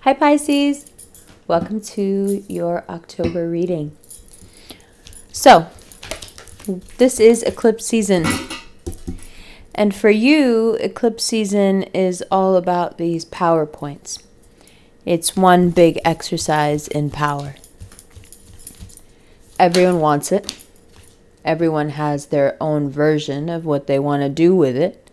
Hi Pisces, welcome to your October reading. So, this is eclipse season. And for you, eclipse season is all about these power points. It's one big exercise in power. Everyone wants it. Everyone has their own version of what they want to do with it.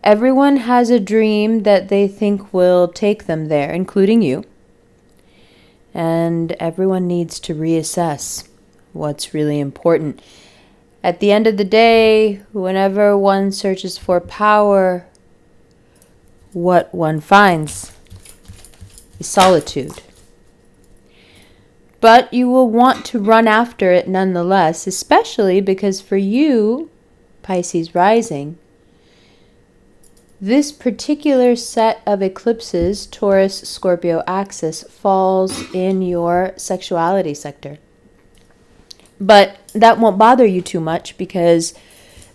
Everyone has a dream that they think will take them there, including you. And everyone needs to reassess what's really important. At the end of the day, whenever one searches for power, what one finds is solitude. But you will want to run after it nonetheless, especially because for you, Pisces rising, this particular set of eclipses, Taurus, Scorpio axis, falls in your sexuality sector. But that won't bother you too much because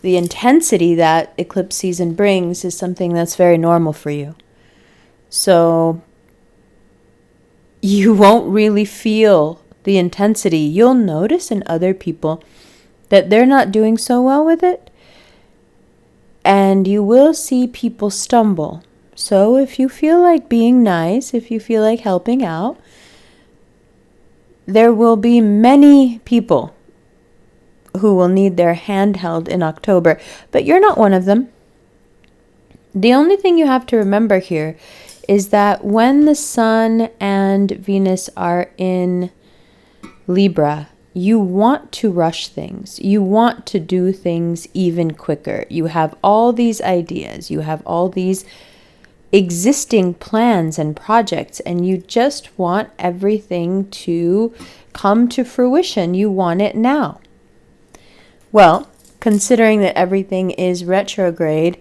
the intensity that eclipse season brings is something that's very normal for you. So you won't really feel the intensity. You'll notice in other people that they're not doing so well with it. And you will see people stumble. So if you feel like being nice, if you feel like helping out, there will be many people who will need their hand held in October, but you're not one of them. The only thing you have to remember here is that when the Sun and Venus are in Libra, you want to rush things. You want to do things even quicker. You have all these ideas. You have all these existing plans and projects, and you just want everything to come to fruition. You want it now. Well, considering that everything is retrograde,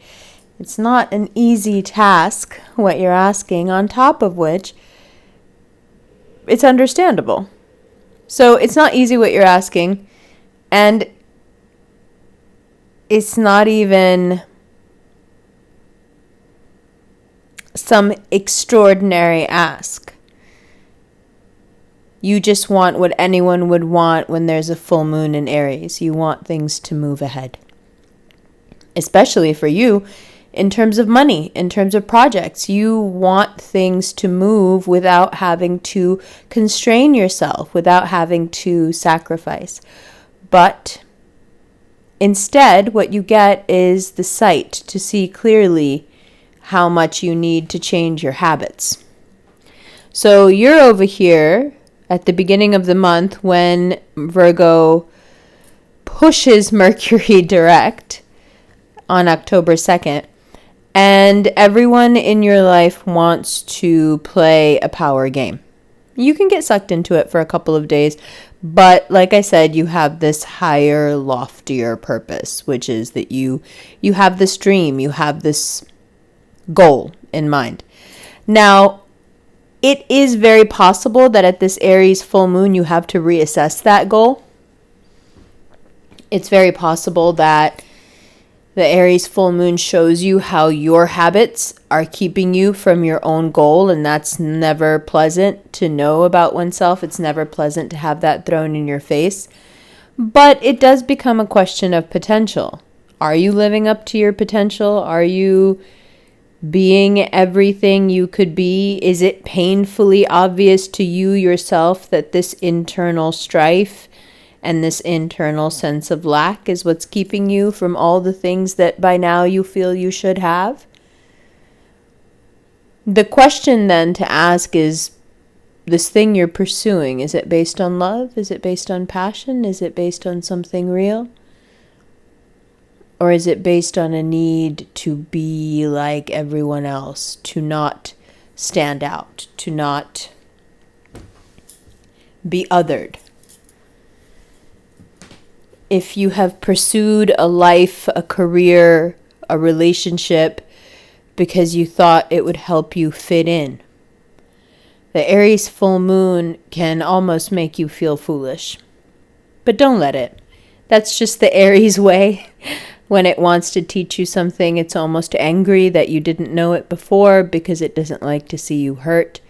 it's not an easy task, what you're asking, on top of which it's understandable. So it's not easy what you're asking, and it's not even some extraordinary ask. You just want what anyone would want when there's a full moon in Aries. You want things to move ahead. Especially for you, in terms of money, in terms of projects, you want things to move without having to constrain yourself, without having to sacrifice. But instead, what you get is the sight to see clearly how much you need to change your habits. So you're over here at the beginning of the month when Virgo pushes Mercury direct on October 2nd. And everyone in your life wants to play a power game. You can get sucked into it for a couple of days, but like I said, you have this higher, loftier purpose, which is that you have this dream, you have this goal in mind. Now, it is very possible that at this Aries full moon, you have to reassess that goal. It's very possible that the Aries full moon shows you how your habits are keeping you from your own goal, and that's never pleasant to know about oneself. It's never pleasant to have that thrown in your face. But it does become a question of potential. Are you living up to your potential? Are you being everything you could be? Is it painfully obvious to you yourself that this internal strife and this internal sense of lack is what's keeping you from all the things that by now you feel you should have? The question then to ask is, this thing you're pursuing, is it based on love? Is it based on passion? Is it based on something real? Or is it based on a need to be like everyone else, to not stand out, to not be othered? If you have pursued a life, a career, a relationship because you thought it would help you fit in, the Aries full moon can almost make you feel foolish. But don't let it. That's just the Aries way. When it wants to teach you something, it's almost angry that you didn't know it before because it doesn't like to see you hurt.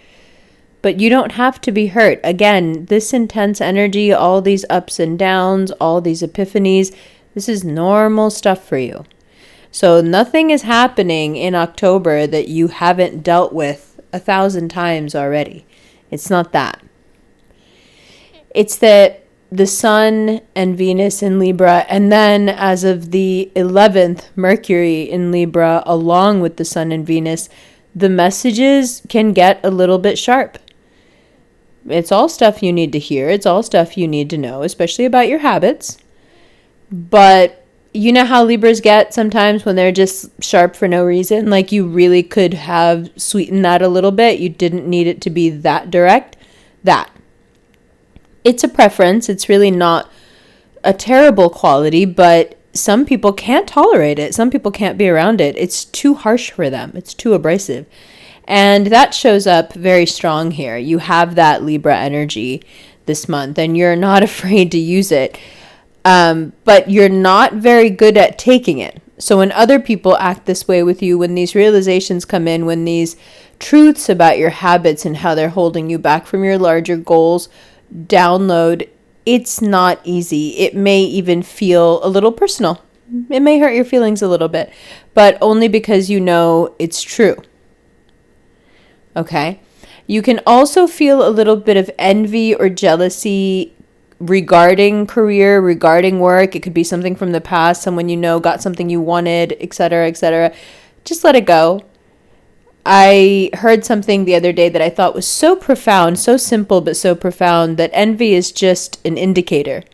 But you don't have to be hurt. Again, this intense energy, all these ups and downs, all these epiphanies, this is normal stuff for you. So nothing is happening in October that you haven't dealt with 1,000 times already. It's not that. It's that the Sun and Venus in Libra, and then as of the 11th, Mercury in Libra, along with the Sun and Venus, the messages can get a little bit sharp. It's all stuff you need to hear. It's all stuff you need to know, especially about your habits. But you know how Libras get sometimes when they're just sharp for no reason? Like you really could have sweetened that a little bit. You didn't need it to be that direct. That. It's a preference. It's really not a terrible quality, but some people can't tolerate it. Some people can't be around it. It's too harsh for them. It's too abrasive. And that shows up very strong here. You have that Libra energy this month, and you're not afraid to use it. But you're not very good at taking it. So when other people act this way with you, when these realizations come in, when these truths about your habits and how they're holding you back from your larger goals download, it's not easy. It may even feel a little personal. It may hurt your feelings a little bit, but only because you know it's true. Okay? You can also feel a little bit of envy or jealousy regarding career, regarding work. It could be something from the past, someone you know got something you wanted, etc., etc. Just let it go. I heard something the other day that I thought was so profound, so simple, but so profound, that envy is just an indicator.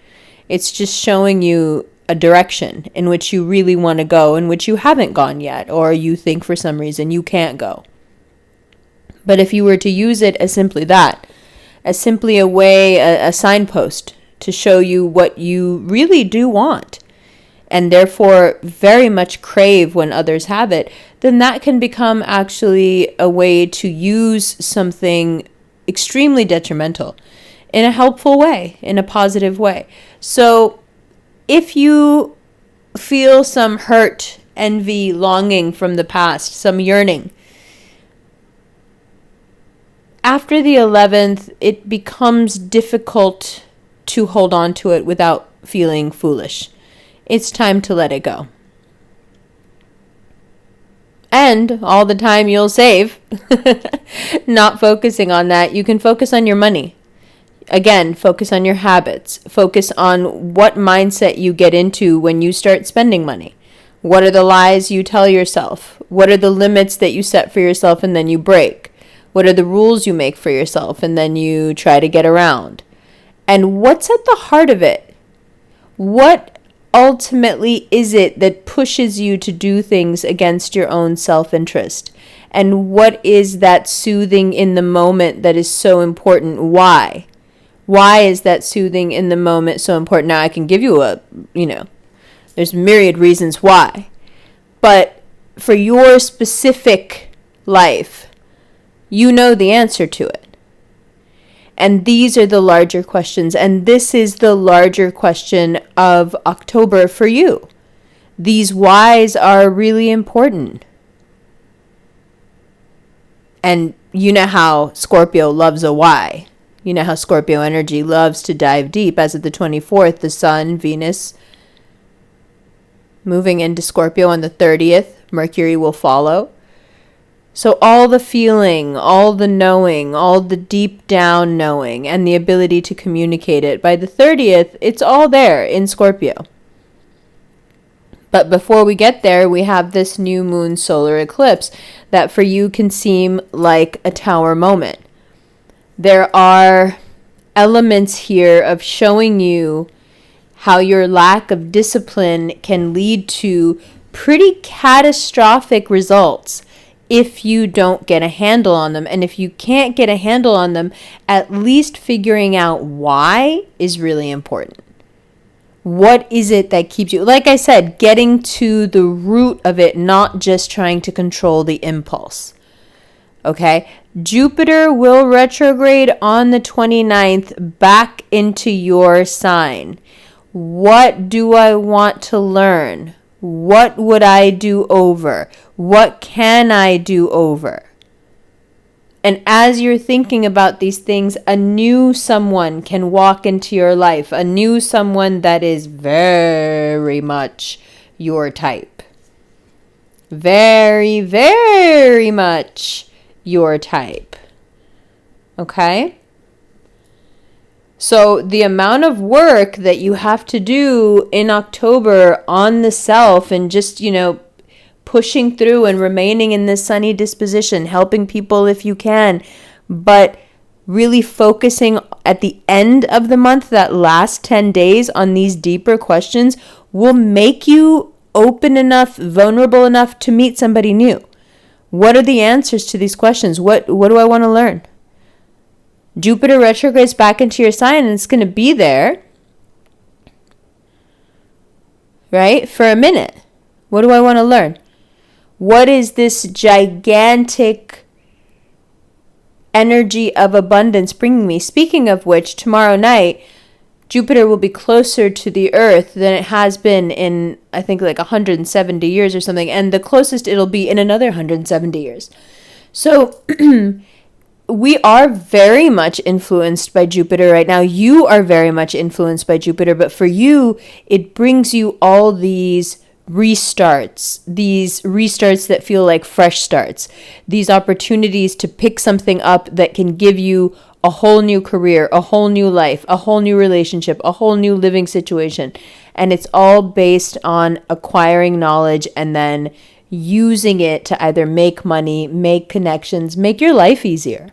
It's just showing you a direction in which you really want to go, in which you haven't gone yet, or you think for some reason you can't go. But if you were to use it as simply that, as simply a signpost to show you what you really do want, and therefore very much crave when others have it, then that can become actually a way to use something extremely detrimental in a helpful way, in a positive way. So if you feel some hurt, envy, longing from the past, some yearning, after the 11th, it becomes difficult to hold on to it without feeling foolish. It's time to let it go. And all the time you'll save, not focusing on that, you can focus on your money. Again, focus on your habits. Focus on what mindset you get into when you start spending money. What are the lies you tell yourself? What are the limits that you set for yourself and then you break? What are the rules you make for yourself and then you try to get around? And what's at the heart of it? What ultimately is it that pushes you to do things against your own self-interest? And what is that soothing in the moment that is so important? Why? Why is that soothing in the moment so important? Now I can give you there's myriad reasons why. But for your specific life, you know the answer to it. And these are the larger questions. And this is the larger question of October for you. These whys are really important. And you know how Scorpio loves a why. You know how Scorpio energy loves to dive deep. As of the 24th, the Sun, Venus, moving into Scorpio on the 30th, Mercury will follow. So all the feeling, all the knowing, all the deep down knowing, and the ability to communicate it, by the 30th, it's all there in Scorpio. But before we get there, we have this new moon solar eclipse that for you can seem like a tower moment. There are elements here of showing you how your lack of discipline can lead to pretty catastrophic results if you don't get a handle on them. And if you can't get a handle on them, at least figuring out why is really important. What is it that keeps you, like I said, getting to the root of it, not just trying to control the impulse. Okay? Jupiter will retrograde on the 29th back into your sign. What do I want to learn? What would I do over? What can I do over? And as you're thinking about these things, a new someone can walk into your life, a new someone that is very much your type. Very, very much your type. Okay? So the amount of work that you have to do in October on the self and just, pushing through and remaining in this sunny disposition, helping people if you can, but really focusing at the end of the month, that last 10 days on these deeper questions will make you open enough, vulnerable enough to meet somebody new. What are the answers to these questions? What do I want to learn? Jupiter retrogrades back into your sign and it's going to be there, right, for a minute. What do I want to learn? What is this gigantic energy of abundance bringing me? Speaking of which, tomorrow night, Jupiter will be closer to the Earth than it has been in, I think, like 170 years or something. And the closest it'll be in another 170 years. So we are very much influenced by Jupiter right now. You are very much influenced by Jupiter. But for you, it brings you all these restarts that feel like fresh starts, these opportunities to pick something up that can give you a whole new career, a whole new life, a whole new relationship, a whole new living situation. And it's all based on acquiring knowledge and then using it to either make money, make connections, make your life easier.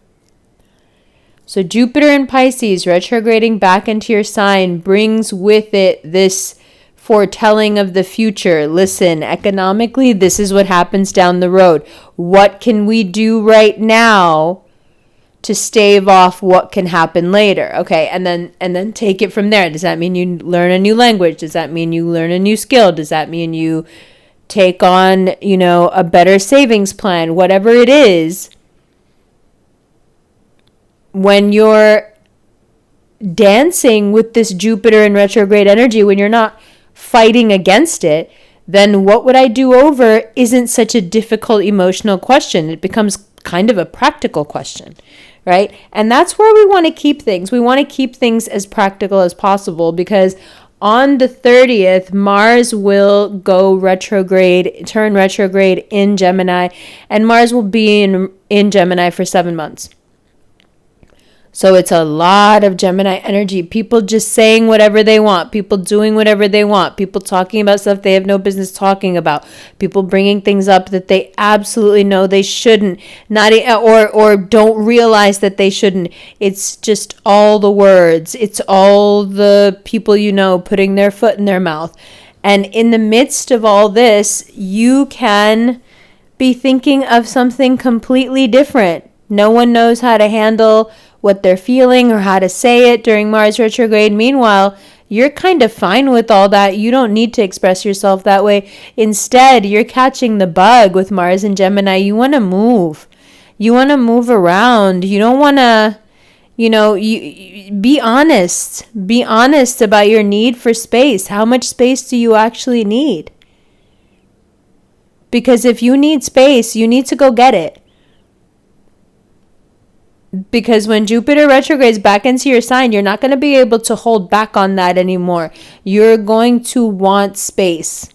So Jupiter in Pisces retrograding back into your sign brings with it this foretelling of the future. Listen, economically, this is what happens down the road. What can we do right now to stave off what can happen later? Okay, and then take it from there. Does that mean you learn a new language? Does that mean you learn a new skill? Does that mean you take on, a better savings plan? Whatever it is, when you're dancing with this Jupiter in retrograde energy, when you're not fighting against it, then what would I do over isn't such a difficult emotional question. It becomes kind of a practical question, right? And that's where we want to keep things. We want to keep things as practical as possible because on the 30th, Mars will go turn retrograde in Gemini, and Mars will be in Gemini for 7 months. So it's a lot of Gemini energy. People just saying whatever they want. People doing whatever they want. People talking about stuff they have no business talking about. People bringing things up that they absolutely know they shouldn't. Or don't realize that they shouldn't. It's just all the words. It's all the people putting their foot in their mouth. And in the midst of all this, you can be thinking of something completely different. No one knows how to handle what they're feeling or how to say it during Mars retrograde. Meanwhile, you're kind of fine with all that. You don't need to express yourself that way. Instead, you're catching the bug with Mars and Gemini. You want to move. You want to move around. You don't want to, you be honest. Be honest about your need for space. How much space do you actually need? Because if you need space, you need to go get it. Because when Jupiter retrogrades back into your sign, you're not going to be able to hold back on that anymore. You're going to want space.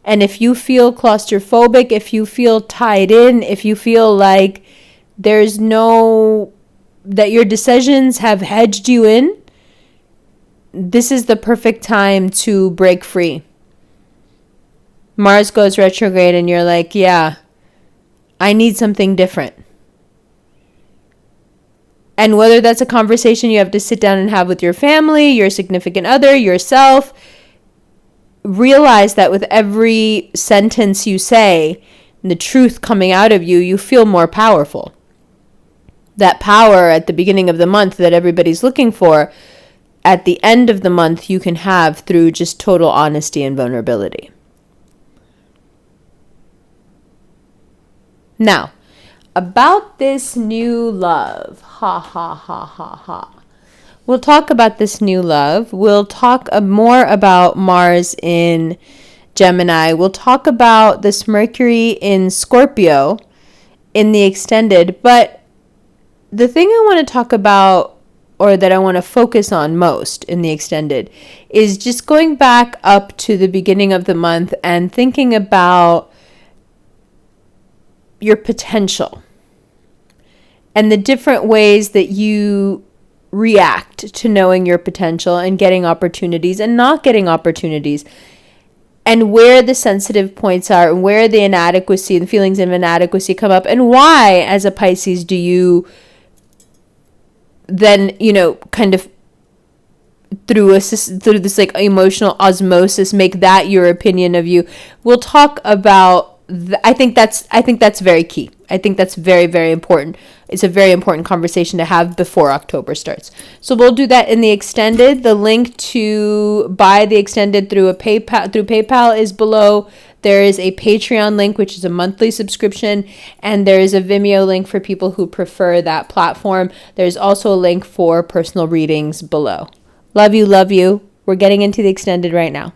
And if you feel claustrophobic, if you feel tied in, if you feel like that your decisions have hedged you in, this is the perfect time to break free. Mars goes retrograde and you're like, yeah, I need something different. And whether that's a conversation you have to sit down and have with your family, your significant other, yourself, realize that with every sentence you say, the truth coming out of you, you feel more powerful. That power at the beginning of the month that everybody's looking for, at the end of the month you can have through just total honesty and vulnerability. Now, about this new love. Ha, ha, ha, ha, ha. We'll talk about this new love. We'll talk more about Mars in Gemini. We'll talk about this Mercury in Scorpio in the extended. But the thing I want to talk about, or that I want to focus on most in the extended, is just going back up to the beginning of the month and thinking about your potential and the different ways that you react to knowing your potential and getting opportunities and not getting opportunities, and where the sensitive points are and where the inadequacy and feelings of inadequacy come up, and why, as a Pisces, do you then, kind of through this like emotional osmosis make that your opinion of you. We'll talk about I think that's very key. I think that's very, very important. It's a very important conversation to have before October starts. So we'll do that in the extended. The link to buy the extended through PayPal is below. There is a Patreon link, which is a monthly subscription, and there is a Vimeo link for people who prefer that platform. There's also a link for personal readings below. Love you, love you. We're getting into the extended right now.